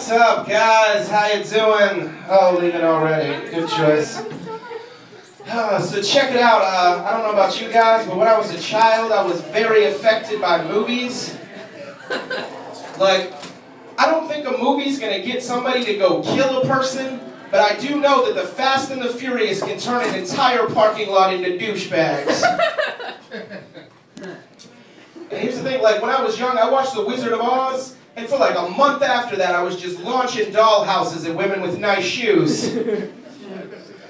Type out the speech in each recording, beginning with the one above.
What's up, guys? How you doing? Oh, leaving already. Good choice. So check it out. I don't know about you guys, but when I was a child, I was very affected by movies. Like, I don't think a movie's gonna get somebody to go kill a person, but I do know that the Fast and the Furious can turn an entire parking lot into douchebags. And here's the thing, like, when I was young, I watched The Wizard of Oz, and for like a month after that, I was just launching dollhouses at women with nice shoes.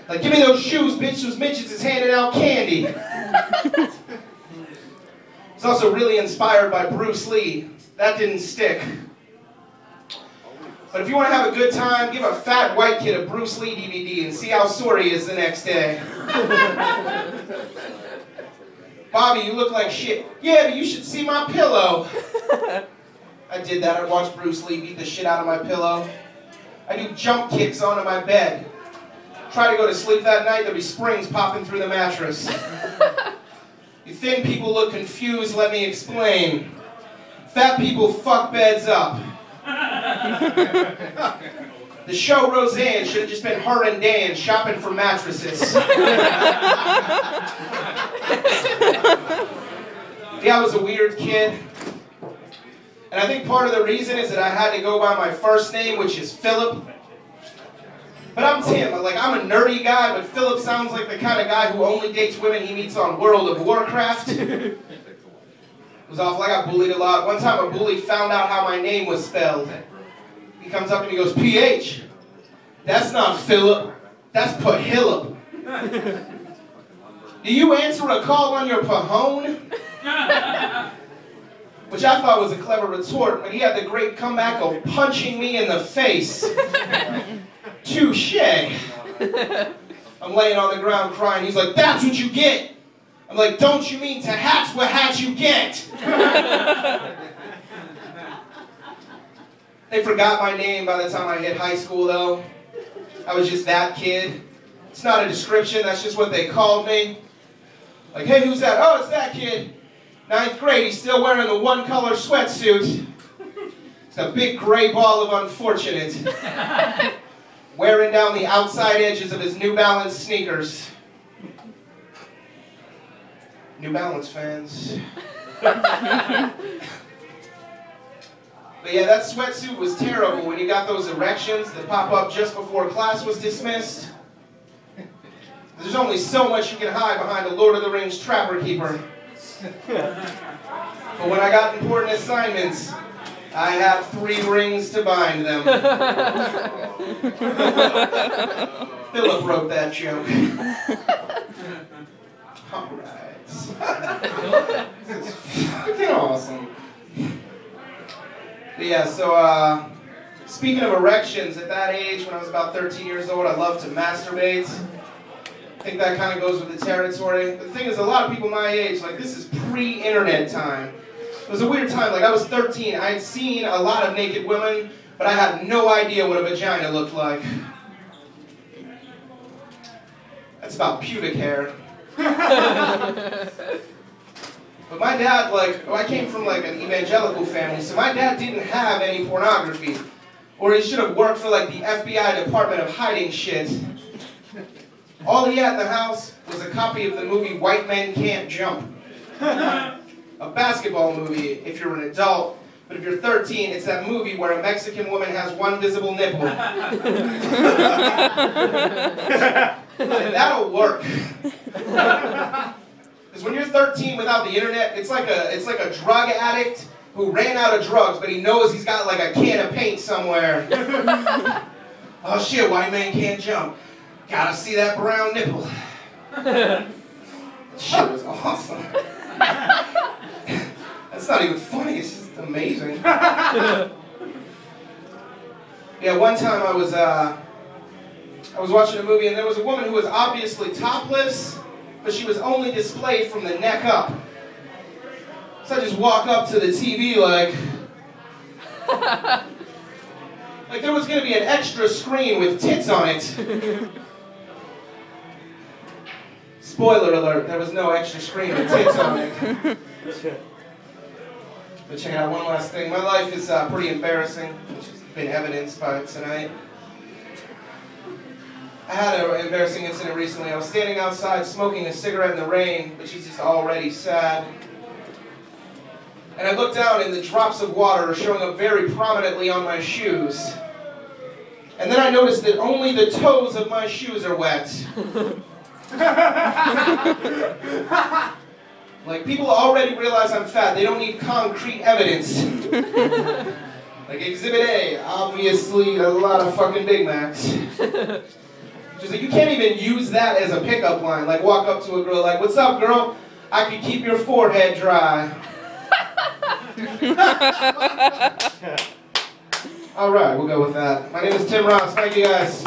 Like, give me those shoes, bitch, those midgets is handing out candy. It's also really inspired by Bruce Lee. That didn't stick. But if you want to have a good time, give a fat white kid a Bruce Lee DVD and see how sore he is the next day. Bobby, you look like shit. Yeah, but you should see my pillow. I did that. I watched Bruce Lee beat the shit out of my pillow. I do jump kicks onto my bed. Try to go to sleep that night, there'll be springs popping through the mattress. You thin people look confused, let me explain. Fat people fuck beds up. The show Roseanne should have just been her and Dan shopping for mattresses. Yeah, I was a weird kid. And I think part of the reason is that I had to go by my first name, which is Philip. But I'm Tim. Like, I'm a nerdy guy, but Philip sounds like the kind of guy who only dates women he meets on World of Warcraft. It was awful. I got bullied a lot. One time a bully found out how my name was spelled. He comes up and he goes, PH. That's not Philip. That's Pahilip. Do you answer a call on your Pahone? Which I thought was a clever retort, but he had the great comeback of punching me in the face. Touche. I'm laying on the ground crying. He's like, that's what you get. I'm like, don't you mean to hat's what hat you get? They forgot my name by the time I hit high school, though. I was just that kid. It's not a description, that's just what they called me. Like, hey, who's that? Oh, it's that kid. 9th grade, he's still wearing the one-color sweatsuit. It's a big gray ball of unfortunate. Wearing down the outside edges of his New Balance sneakers. New Balance fans. But yeah, that sweatsuit was terrible when you got those erections that pop up just before class was dismissed. There's only so much you can hide behind a Lord of the Rings Trapper Keeper. But when I got important assignments, I have 3 rings to bind them. Philip wrote that joke. Alright. This is fucking awesome. But yeah, so speaking of erections, at that age, when I was about 13 years old, I loved to masturbate. I think that kind of goes with the territory. The thing is, a lot of people my age, like, this is pre-internet time. It was a weird time. Like, I was 13. I had seen a lot of naked women, but I had no idea what a vagina looked like. That's about pubic hair. But my dad, like, I came from, like, an evangelical family, so my dad didn't have any pornography. Or he should have worked for, like, the FBI Department of Hiding Shit. All he had in the house was a copy of the movie White Men Can't Jump. A basketball movie if you're an adult, but if you're 13, it's that movie where a Mexican woman has one visible nipple. That'll work. Because when you're 13 without the internet, it's like a drug addict who ran out of drugs, but he knows he's got like a can of paint somewhere. Oh shit, White Man Can't Jump. Gotta see that brown nipple. Shit was awesome. That's not even funny, it's just amazing. Yeah, one time I was watching a movie and there was a woman who was obviously topless, but she was only displayed from the neck up. So I just walk up to the TV like there was gonna be an extra screen with tits on it. Spoiler alert, there was no extra screen with tits on it. But check it out, one last thing. My life is pretty embarrassing. been evidenced by tonight. I had an embarrassing incident recently. I was standing outside smoking a cigarette in the rain, which is just already sad. And I looked down and the drops of water are showing up very prominently on my shoes. And then I noticed that only the toes of my shoes are wet. Like, people already realize I'm fat. They don't need concrete evidence. Like, Exhibit A, obviously a lot of fucking Big Macs. She's like, you can't even use that as a pickup line. Like, walk up to a girl like, what's up, girl? I could keep your forehead dry. All right, we'll go with that. My name is Tim Ross. Thank you, guys.